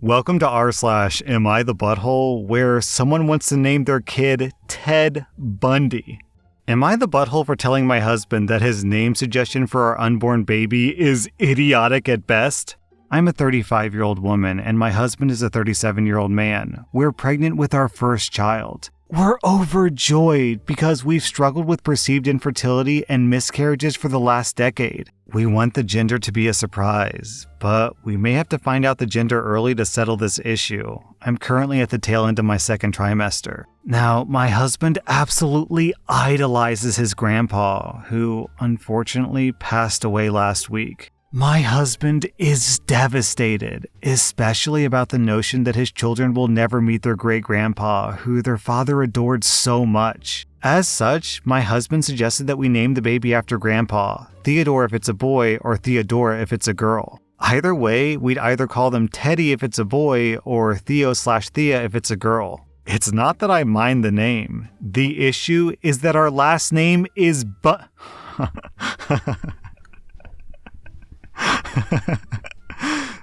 Welcome to rSlash, Am I the Butthole, where someone wants to name their kid Ted Bundy. Am I the butthole for telling my husband that his name suggestion for our unborn baby is idiotic at best? I'm a 35-year-old woman and my husband is a 37-year-old man. We're pregnant with our first child. We're overjoyed because we've struggled with perceived infertility and miscarriages for the last decade. We want the gender to be a surprise, but we may have to find out the gender early to settle this issue. I'm currently at the tail end of my second trimester. Now, my husband absolutely idolizes his grandpa, who unfortunately passed away last week. My husband is devastated, especially about the notion that his children will never meet their great-grandpa, who their father adored so much. As such, my husband suggested that we name the baby after Grandpa, Theodore if it's a boy or Theodora if it's a girl. Either way, we'd either call them Teddy if it's a boy or Theo/Thea if it's a girl. It's not that I mind the name. The issue is that our last name is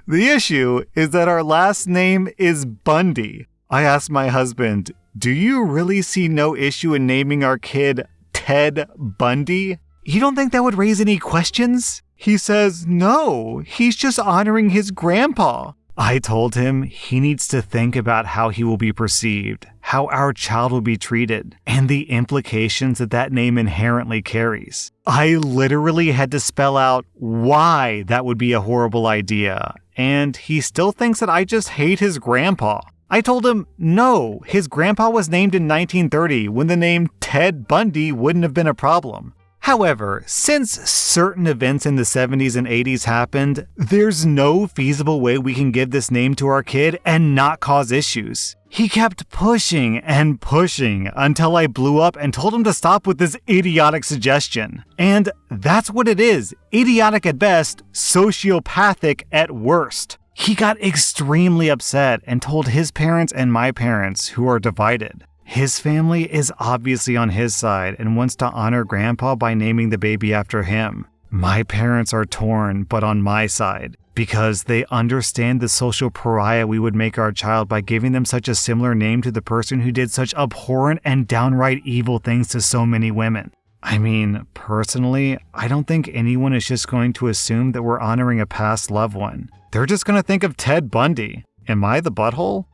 The issue is that our last name is Bundy. I asked my husband, do you really see no issue in naming our kid Ted Bundy? You don't think that would raise any questions? He says, no, he's just honoring his grandpa. I told him he needs to think about how he will be perceived, how our child will be treated, and the implications that that name inherently carries. I literally had to spell out why that would be a horrible idea, and he still thinks that I just hate his grandpa. I told him, no, his grandpa was named in 1930 when the name Ted Bundy wouldn't have been a problem. However, since certain events in the 70s and 80s happened, there's no feasible way we can give this name to our kid and not cause issues. He kept pushing and pushing until I blew up and told him to stop with this idiotic suggestion. And that's what it is, idiotic at best, sociopathic at worst. He got extremely upset and told his parents and my parents, who are divided. His family is obviously on his side and wants to honor Grandpa by naming the baby after him. My parents are torn, but on my side, because they understand the social pariah we would make our child by giving them such a similar name to the person who did such abhorrent and downright evil things to so many women. I mean, personally, I don't think anyone is just going to assume that we're honoring a past loved one. They're just going to think of Ted Bundy. Am I the butthole?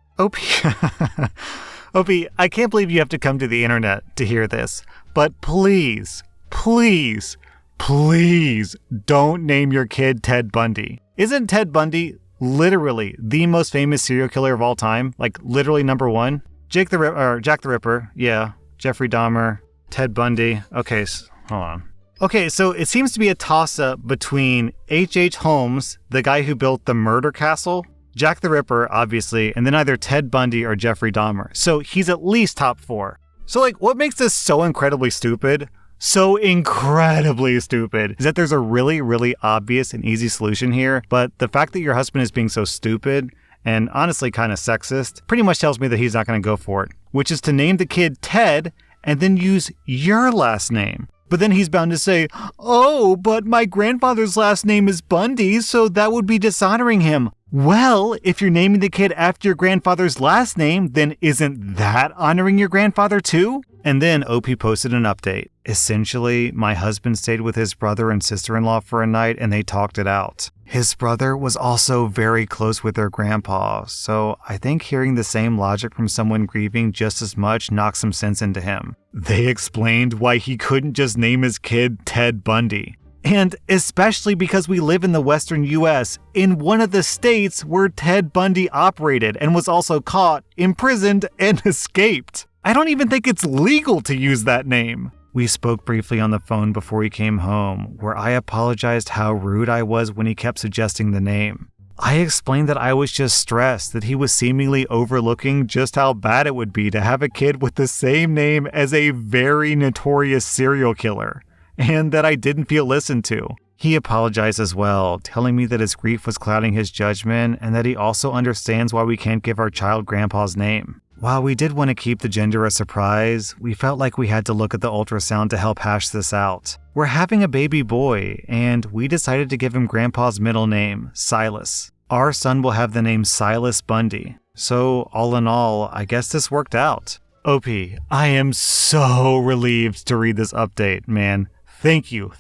Opie, I can't believe you have to come to the internet to hear this, but please, please, please don't name your kid Ted Bundy. Isn't Ted Bundy literally the most famous serial killer of all time? Like literally number one? Jack the Ripper, yeah, Jeffrey Dahmer, Ted Bundy. Okay, hold on. Okay, so it seems to be a toss-up between H.H. Holmes, the guy who built the murder castle, Jack the Ripper, obviously, and then either Ted Bundy or Jeffrey Dahmer. So he's at least top 4. So what makes this so incredibly stupid? So incredibly stupid is that there's a really, really obvious and easy solution here, but the fact that your husband is being so stupid and honestly kind of sexist pretty much tells me that he's not going to go for it, which is to name the kid Ted and then use your last name. But then he's bound to say, oh, but my grandfather's last name is Bundy, so that would be dishonoring him. Well, if you're naming the kid after your grandfather's last name, then isn't that honoring your grandfather too? And then OP posted an update. Essentially, my husband stayed with his brother and sister-in-law for a night and they talked it out. His brother was also very close with their grandpa, so I think hearing the same logic from someone grieving just as much knocked some sense into him. They explained why he couldn't just name his kid Ted Bundy. And especially because we live in the Western US, in one of the states where Ted Bundy operated and was also caught, imprisoned, and escaped. I don't even think it's legal to use that name. We spoke briefly on the phone before he came home, where I apologized how rude I was when he kept suggesting the name. I explained that I was just stressed that he was seemingly overlooking just how bad it would be to have a kid with the same name as a very notorious serial killer, and that I didn't feel listened to. He apologized as well, telling me that his grief was clouding his judgment and that he also understands why we can't give our child Grandpa's name. While we did want to keep the gender a surprise, we felt like we had to look at the ultrasound to help hash this out. We're having a baby boy, and we decided to give him Grandpa's middle name, Silas. Our son will have the name Silas Bundy. So all in all, I guess this worked out. OP, I am so relieved to read this update, man. Thank you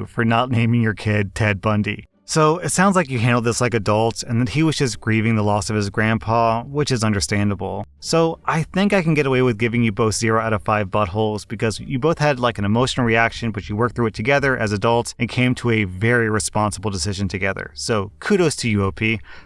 for not naming your kid Ted Bundy. So it sounds like you handled this like adults and that he was just grieving the loss of his grandpa, which is understandable. So I think I can get away with giving you both 0 out of 5 buttholes because you both had like an emotional reaction, but you worked through it together as adults and came to a very responsible decision together. So kudos to you, OP.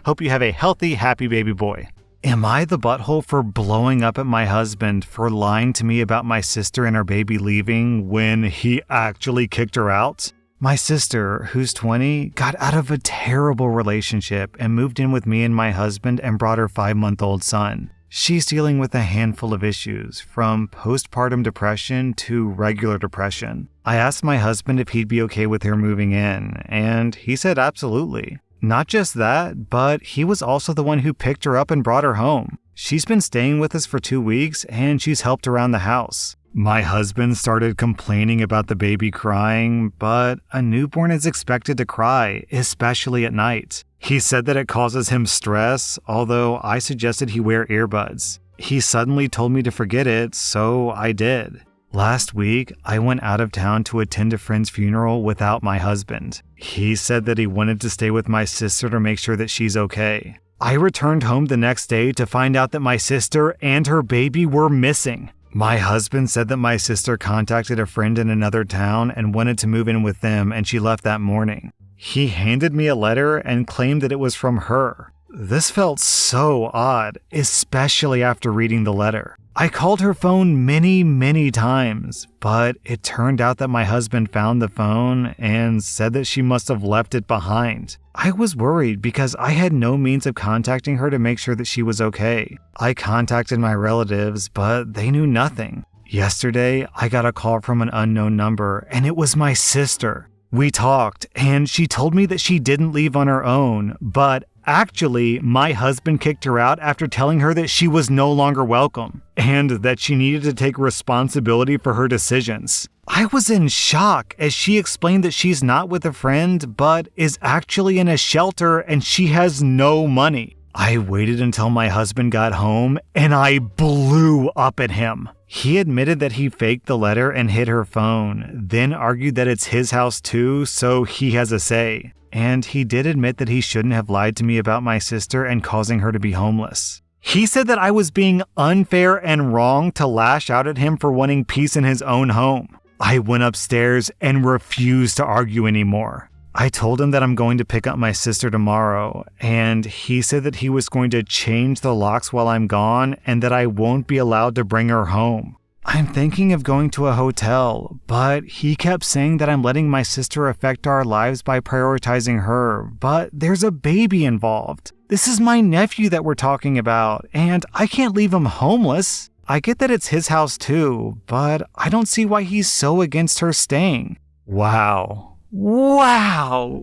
Hope you have a healthy, happy baby boy. Am I the butthole for blowing up at my husband for lying to me about my sister and our baby leaving when he actually kicked her out? My sister, who's 20, got out of a terrible relationship and moved in with me and my husband and brought her 5-month-old son. She's dealing with a handful of issues, from postpartum depression to regular depression. I asked my husband if he'd be okay with her moving in, and he said absolutely. Not just that, but he was also the one who picked her up and brought her home. She's been staying with us for 2 weeks, and she's helped around the house. My husband started complaining about the baby crying, but a newborn is expected to cry, especially at night. He said that it causes him stress, although I suggested he wear earbuds. He suddenly told me to forget it, so I did. Last week, I went out of town to attend a friend's funeral without my husband. He said that he wanted to stay with my sister to make sure that she's okay. I returned home the next day to find out that my sister and her baby were missing. My husband said that my sister contacted a friend in another town and wanted to move in with them, and she left that morning. He handed me a letter and claimed that it was from her. This felt so odd, especially after reading the letter. I called her phone many times, but it turned out that my husband found the phone and said that she must have left it behind. I was worried because I had no means of contacting her to make sure that she was okay. I contacted my relatives, but they knew nothing. Yesterday, I got a call from an unknown number, and it was my sister. We talked, and she told me that she didn't leave on her own, but actually, my husband kicked her out after telling her that she was no longer welcome, and that she needed to take responsibility for her decisions. I was in shock as she explained that she's not with a friend, but is actually in a shelter and she has no money. I waited until my husband got home, and I blew up at him. He admitted that he faked the letter and hid her phone, then argued that it's his house too, so he has a say. And he did admit that he shouldn't have lied to me about my sister and causing her to be homeless. He said that I was being unfair and wrong to lash out at him for wanting peace in his own home. I went upstairs and refused to argue anymore. I told him that I'm going to pick up my sister tomorrow, and he said that he was going to change the locks while I'm gone and that I won't be allowed to bring her home. I'm thinking of going to a hotel, but he kept saying that I'm letting my sister affect our lives by prioritizing her, but there's a baby involved. This is my nephew that we're talking about, and I can't leave him homeless. I get that it's his house too, but I don't see why he's so against her staying. Wow. Whoa,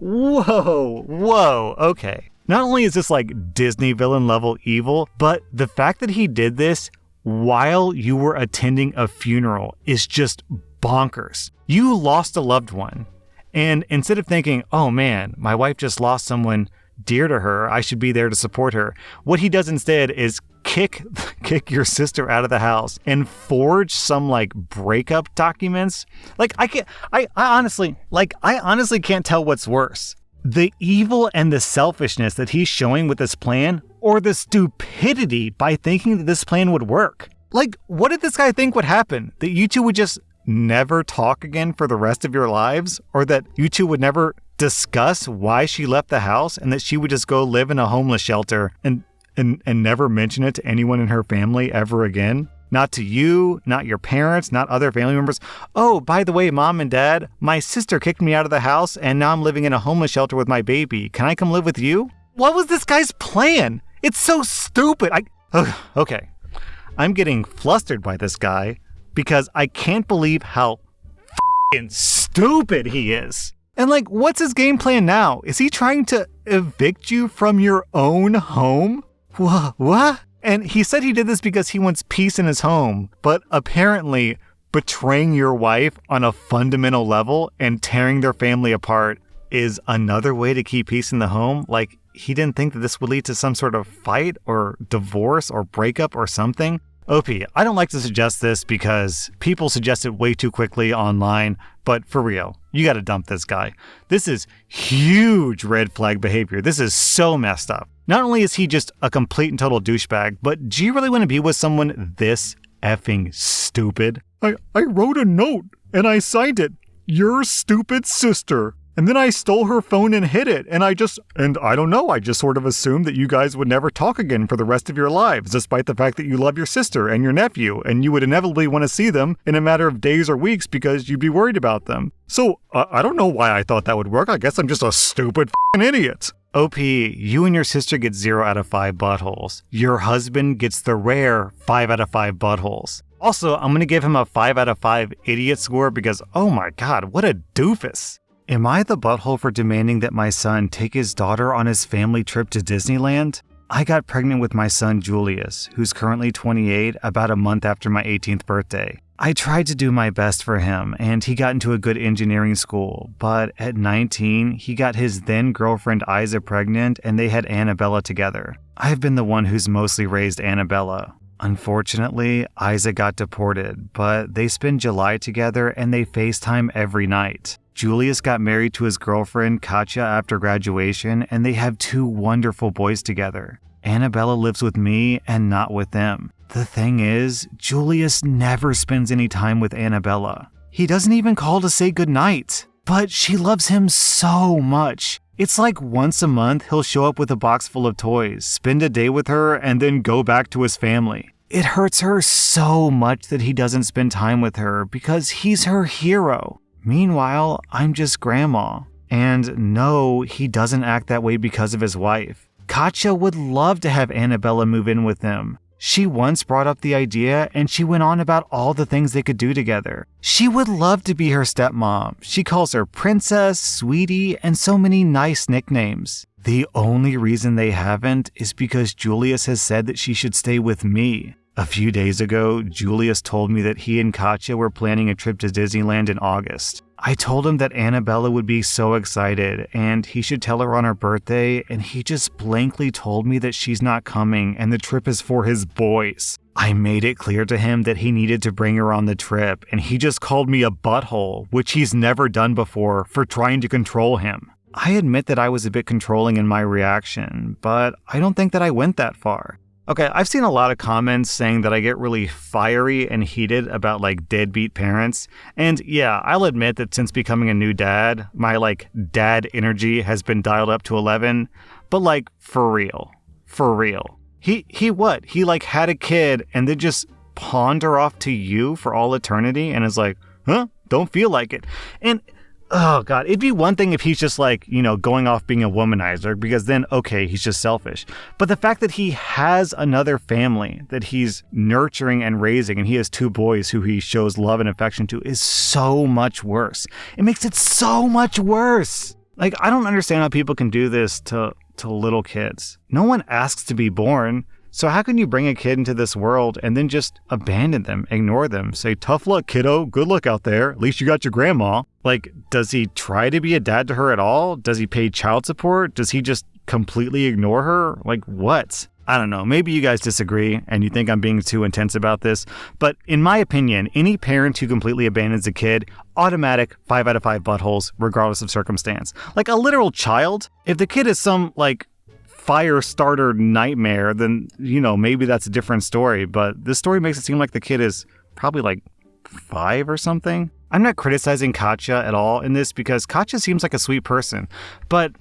okay. Not only is this like Disney villain level evil, but the fact that he did this while you were attending a funeral is just bonkers. You lost a loved one, and instead of thinking, oh man, my wife just lost someone dear to her, I should be there to support her, what he does instead is kick your sister out of the house and forge some like breakup documents. Like I honestly can't tell what's worse. The evil and the selfishness that he's showing with this plan, or the stupidity by thinking that this plan would work. Like, what did this guy think would happen? That you two would just never talk again for the rest of your lives? Or that you two would never discuss why she left the house and that she would just go live in a homeless shelter and never mention it to anyone in her family ever again? Not to you, not your parents, not other family members. Oh, by the way, mom and dad, my sister kicked me out of the house and now I'm living in a homeless shelter with my baby. Can I come live with you? What was this guy's plan? It's so stupid. Okay. I'm getting flustered by this guy because I can't believe how f***ing stupid he is. And like, what's his game plan now? Is he trying to evict you from your own home? What? And he said he did this because he wants peace in his home, but apparently betraying your wife on a fundamental level and tearing their family apart is another way to keep peace in the home. Like, he didn't think that this would lead to some sort of fight or divorce or breakup or something. OP, I don't like to suggest this because people suggest it way too quickly online, but for real, you gotta dump this guy. This is huge red flag behavior. This is so messed up. Not only is he just a complete and total douchebag, but do you really want to be with someone this effing stupid? I wrote a note and I signed it, "Your stupid sister." And then I stole her phone and hid it, and I don't know, I just sort of assumed that you guys would never talk again for the rest of your lives, despite the fact that you love your sister and your nephew, and you would inevitably want to see them in a matter of days or weeks because you'd be worried about them. So, I don't know why I thought that would work. I guess I'm just a stupid f***ing idiot. OP, you and your sister get 0 out of 5 buttholes. Your husband gets the rare 5 out of 5 buttholes. Also, I'm going to give him a 5 out of 5 idiot score because, oh my god, what a doofus. Am I the butthole for demanding that my son take his daughter on his family trip to Disneyland? I got pregnant with my son Julius, who's currently 28, about a month after my 18th birthday. I tried to do my best for him, and he got into a good engineering school, but at 19, he got his then girlfriend Isa pregnant and they had AmITheA together. I've been the one who's mostly raised AmITheA. Unfortunately, Isa got deported, but they spend July together and they FaceTime every night. Julius got married to his girlfriend Katya after graduation, and they have 2 wonderful boys together. AmITheA lives with me and not with them. The thing is, Julius never spends any time with AmITheA. He doesn't even call to say goodnight. But she loves him so much. It's like once a month he'll show up with a box full of toys, spend a day with her, and then go back to his family. It hurts her so much that he doesn't spend time with her because he's her hero. Meanwhile, I'm just grandma. And no, he doesn't act that way because of his wife. Katya would love to have AmITheA move in with him. She once brought up the idea and she went on about all the things they could do together. She would love to be her stepmom. She calls her princess, sweetie, and so many nice nicknames. The only reason they haven't is because Julius has said that she should stay with me. A few days ago, Julius told me that he and Katya were planning a trip to Disneyland in August. I told him that AmITheA would be so excited and he should tell her on her birthday, and he just blankly told me that she's not coming and the trip is for his boys. I made it clear to him that he needed to bring her on the trip, and he just called me a butthole, which he's never done before, for trying to control him. I admit that I was a bit controlling in my reaction, but I don't think that I went that far. Okay, I've seen a lot of comments saying that I get really fiery and heated about deadbeat parents. And yeah, I'll admit that since becoming a new dad, my dad energy has been dialed up to 11. But for real. He had a kid and then just pawned her off to you for all eternity and is like, huh? Don't feel like it. And oh god, it'd be one thing if he's just going off being a womanizer, because then okay, he's just selfish. But the fact that he has another family that he's nurturing and raising, and he has 2 boys who he shows love and affection to, is so much worse. It makes it so much worse. I don't understand how people can do this to little kids. No one asks to be born. So how can you bring a kid into this world and then just abandon them, ignore them, say, tough luck, kiddo, good luck out there, at least you got your grandma? Does he try to be a dad to her at all? Does he pay child support? Does he just completely ignore her? What? I don't know, maybe you guys disagree and you think I'm being too intense about this, but in my opinion, any parent who completely abandons a kid, automatic 5 out of 5 buttholes, regardless of circumstance. A literal child, if the kid is some, fire starter nightmare, then maybe that's a different story, but this story makes it seem like the kid is probably 5 or something. I'm not criticizing Katya at all in this because Katya seems like a sweet person, but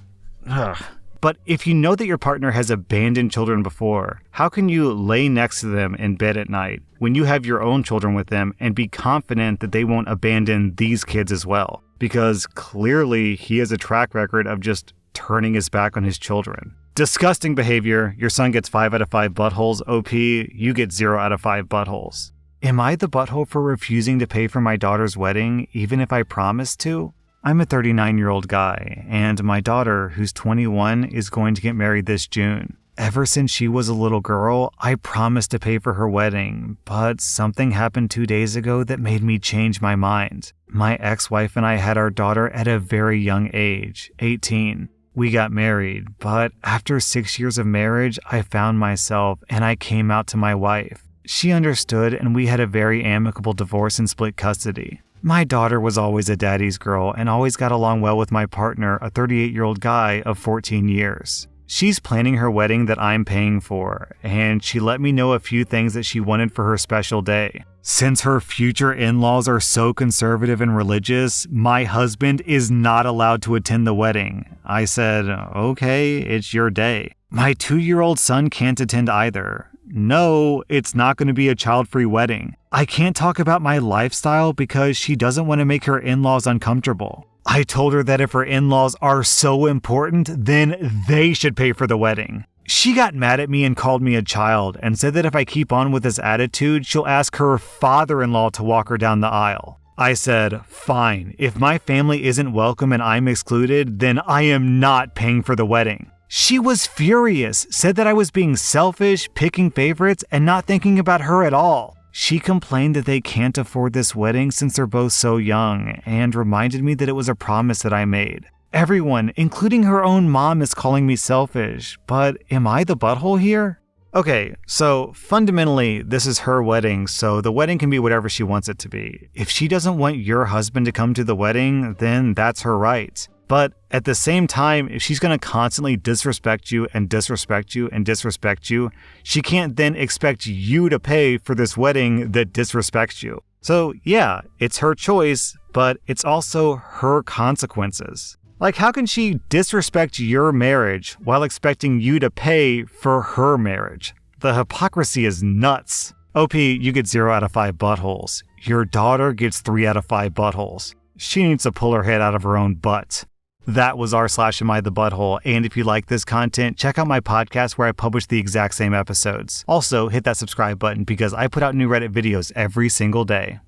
if you know that your partner has abandoned children before, how can you lay next to them in bed at night when you have your own children with them and be confident that they won't abandon these kids as well? Because clearly he has a track record of just turning his back on his children. Disgusting behavior. Your son gets 5 out of 5 buttholes. OP, you get 0 out of 5 buttholes. Am I the butthole for refusing to pay for my daughter's wedding, even if I promised to? I'm a 39-year-old guy, and my daughter, who's 21, is going to get married this June. Ever since she was a little girl, I promised to pay for her wedding, but something happened 2 days ago that made me change my mind. My ex-wife and I had our daughter at a very young age, 18. We got married, but after 6 years of marriage, I found myself and I came out to my wife. She understood and we had a very amicable divorce and split custody. My daughter was always a daddy's girl and always got along well with my partner, a 38-year-old guy of 14 years. She's planning her wedding that I'm paying for, and she let me know a few things that she wanted for her special day. Since her future in-laws are so conservative and religious, my husband is not allowed to attend the wedding. I said, okay, it's your day. My 2-year-old son can't attend either. No, it's not going to be a child-free wedding. I can't talk about my lifestyle because she doesn't want to make her in-laws uncomfortable. I told her that if her in-laws are so important, then they should pay for the wedding. She got mad at me and called me a child and said that if I keep on with this attitude, she'll ask her father-in-law to walk her down the aisle. I said, fine, if my family isn't welcome and I'm excluded, then I am not paying for the wedding. She was furious, said that I was being selfish, picking favorites, and not thinking about her at all. She complained that they can't afford this wedding since they're both so young, and reminded me that it was a promise that I made. Everyone, including her own mom, is calling me selfish, but am I the butthole here? Okay, so fundamentally, this is her wedding, so the wedding can be whatever she wants it to be. If she doesn't want your husband to come to the wedding, then that's her right. But at the same time, if she's going to constantly disrespect you and disrespect you and disrespect you, she can't then expect you to pay for this wedding that disrespects you. So yeah, it's her choice, but it's also her consequences. Like, how can she disrespect your marriage while expecting you to pay for her marriage? The hypocrisy is nuts. OP, you get 0 out of 5 buttholes. Your daughter gets 3 out of 5 buttholes. She needs to pull her head out of her own butt. That was rSlash Butthole, and if you like this content, check out my podcast where I publish the exact same episodes. Also, hit that subscribe button because I put out new Reddit videos every single day.